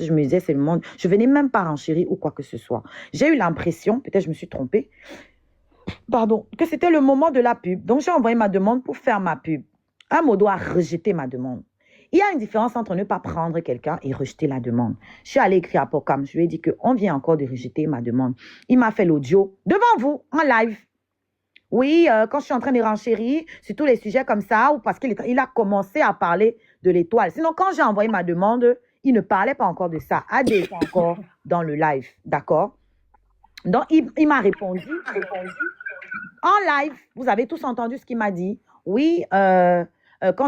Je me disais, c'est le monde. Je venais même pas renchérir ou quoi que ce soit. J'ai eu l'impression, peut-être je me suis trompée, pardon, que c'était le moment de la pub. Donc, j'ai envoyé ma demande pour faire ma pub. Amodo a rejeté ma demande. Il y a une différence entre ne pas prendre quelqu'un et rejeter la demande. Je suis allée écrire à Pocam. Je lui ai dit qu'on vient encore de rejeter ma demande. Il m'a fait l'audio devant vous, en live. Oui, quand je suis en train de renchérir sur tous les sujets comme ça, ou parce qu'il a commencé à parler de l'étoile. Sinon, quand j'ai envoyé ma demande, il ne parlait pas encore de ça. Adé était encore dans le live, d'accord? Donc, il m'a répondu en live. Vous avez tous entendu ce qu'il m'a dit. Oui, quand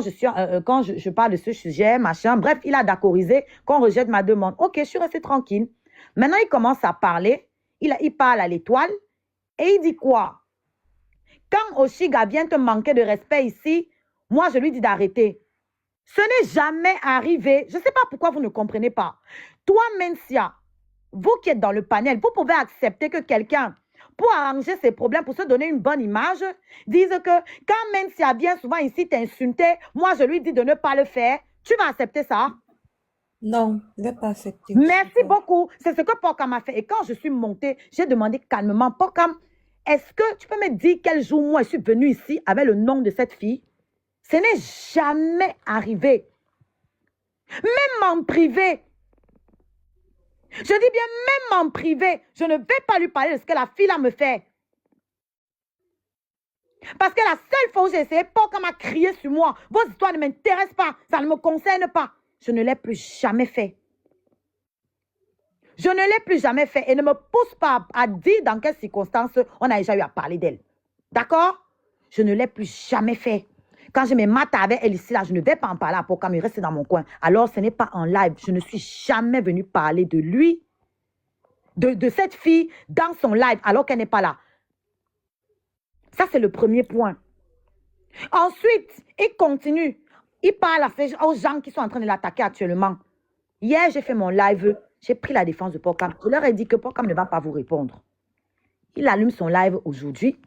je parle de ce sujet, machin. Bref, il a d'accordisé qu'on rejette ma demande. Ok, je suis restée tranquille. Maintenant, il commence à parler. Il parle à l'étoile. Et il dit quoi? Quand Oshiga vient te manquer de respect ici, moi, je lui dis d'arrêter. Ce n'est jamais arrivé. Je ne sais pas pourquoi vous ne comprenez pas. Toi, Mencia, vous qui êtes dans le panel, vous pouvez accepter que quelqu'un, pour arranger ses problèmes, pour se donner une bonne image, dise que quand Mencia vient souvent ici t'insulter, moi, je lui dis de ne pas le faire. Tu vas accepter ça? Non, je ne vais pas accepter. Merci beaucoup. C'est ce que Pocam a fait. Et quand je suis montée, j'ai demandé calmement, Pocam, est-ce que tu peux me dire quel jour moi je suis venue ici avec le nom de cette fille? Ce n'est jamais arrivé. Même en privé. Je dis bien même en privé. Je ne vais pas lui parler de ce que la fille là me fait. Parce que la seule fois où j'ai essayé, Pocam m'a crié sur moi. Vos histoires ne m'intéressent pas. Ça ne me concerne pas. Je ne l'ai plus jamais fait. Je ne l'ai plus jamais fait et ne me pousse pas à dire dans quelles circonstances on a déjà eu à parler d'elle. D'accord? Je ne l'ai plus jamais fait. Quand je me mate avec elle ici, là, je ne vais pas en parler à Pocam, il reste dans mon coin. Alors, ce n'est pas en live. Je ne suis jamais venue parler de lui, de cette fille, dans son live, alors qu'elle n'est pas là. Ça, c'est le premier point. Ensuite, il continue. Il parle aux gens qui sont en train de l'attaquer actuellement. Hier, j'ai fait mon live. J'ai pris la défense de Pocam. Je leur ai dit que Pocam ne va pas vous répondre. Il allume son live aujourd'hui.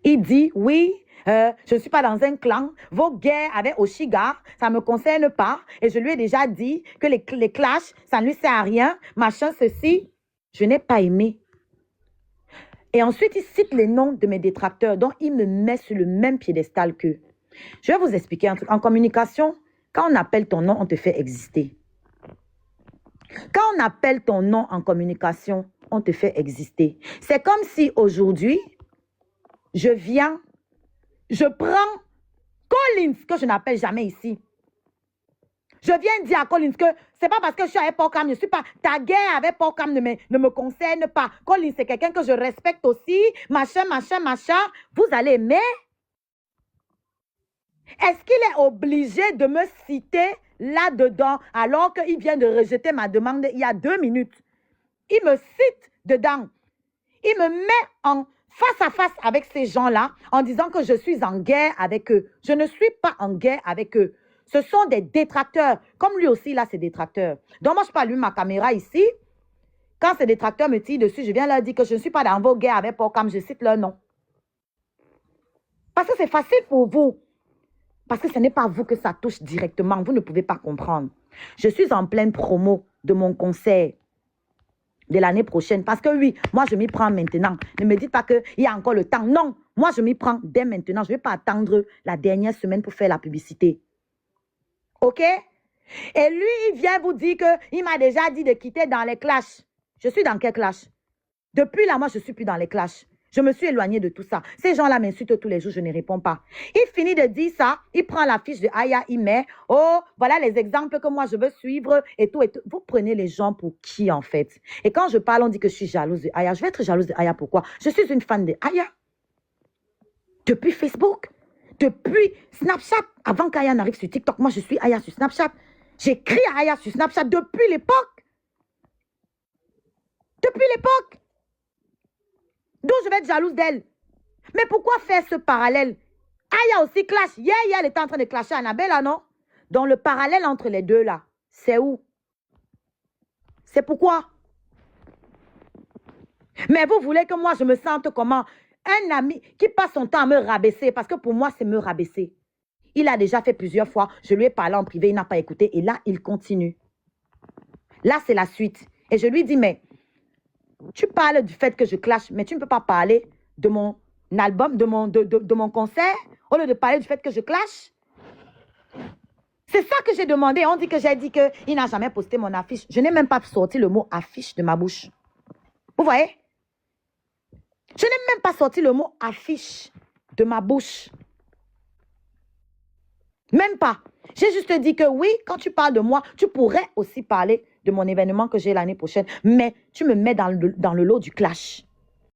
Il dit, oui, je ne suis pas dans un clan. Vos guerres avec Oshiga, ça ne me concerne pas. Et je lui ai déjà dit que les clashs, ça ne lui sert à rien. Machin, ceci. Je n'ai pas aimé. Et ensuite, il cite les noms de mes détracteurs, dont il me met sur le même piédestal qu'eux. Je vais vous expliquer un truc. En communication, quand on appelle ton nom, on te fait exister. Quand on appelle ton nom en communication, on te fait exister. C'est comme si aujourd'hui, je viens, je prends Collins, que je n'appelle jamais ici. Je viens dire à Collins que c'est pas parce que je suis avec Pocam, je ne suis pas. Ta guerre avec Pocam ne me concerne pas. Collins, c'est quelqu'un que je respecte aussi. Machin, machin, machin. Vous allez aimer? Est-ce qu'il est obligé de me citer là-dedans alors qu'il vient de rejeter ma demande il y a 2 minutes? Il me cite dedans. Il me met en face à face avec ces gens-là en disant que je suis en guerre avec eux. Je ne suis pas en guerre avec eux. Ce sont des détracteurs. Comme lui aussi, il a ses détracteurs. Donc moi, je peux allumer ma caméra ici. Quand ces détracteurs me tirent dessus, je viens leur dire que je ne suis pas dans vos guerres avec Pocam. Je cite leur nom. Parce que c'est facile pour vous. Parce que ce n'est pas vous que ça touche directement. Vous ne pouvez pas comprendre. Je suis en pleine promo de mon concert de l'année prochaine. Parce que oui, moi, je m'y prends maintenant. Ne me dites pas qu'il y a encore le temps. Non, moi, je m'y prends dès maintenant. Je ne vais pas attendre la dernière semaine pour faire la publicité. OK? Et lui, il vient vous dire qu'il m'a déjà dit de quitter dans les clashs. Je suis dans quel clash? Depuis là, moi, je ne suis plus dans les clashs. Je me suis éloignée de tout ça. Ces gens-là m'insultent tous les jours, je ne réponds pas. Il finit de dire ça, il prend la fiche de Aya, il met, oh, voilà les exemples que moi je veux suivre et tout, et tout. Vous prenez les gens pour qui en fait? Et quand je parle, on dit que je suis jalouse de Aya. Je vais être jalouse de Aya, pourquoi? Je suis une fan de Aya. Depuis Facebook, depuis Snapchat, avant qu'Aya n'arrive sur TikTok, moi je suis Aya sur Snapchat. J'écris à Aya sur Snapchat depuis l'époque. Depuis l'époque. Donc, je vais être jalouse d'elle. Mais pourquoi faire ce parallèle? Aya aussi clash. Hier, elle était en train de clasher Annabelle, non? Donc, le parallèle entre les deux, là, c'est où? C'est pourquoi? Mais vous voulez que moi, je me sente comment? Un ami qui passe son temps à me rabaisser, parce que pour moi, c'est me rabaisser. Il a déjà fait plusieurs fois. Je lui ai parlé en privé, il n'a pas écouté. Et là, il continue. Là, c'est la suite. Et je lui dis, mais tu parles du fait que je clash, mais tu ne peux pas parler de mon album, de mon concert, au lieu de parler du fait que je clash. C'est ça que j'ai demandé. On dit que j'ai dit qu'il n'a jamais posté mon affiche. Je n'ai même pas sorti le mot affiche de ma bouche. Vous voyez? Je n'ai même pas sorti le mot affiche de ma bouche. Même pas. J'ai juste dit que oui, quand tu parles de moi, tu pourrais aussi parler de mon événement que j'ai l'année prochaine. Mais tu me mets dans le lot du clash.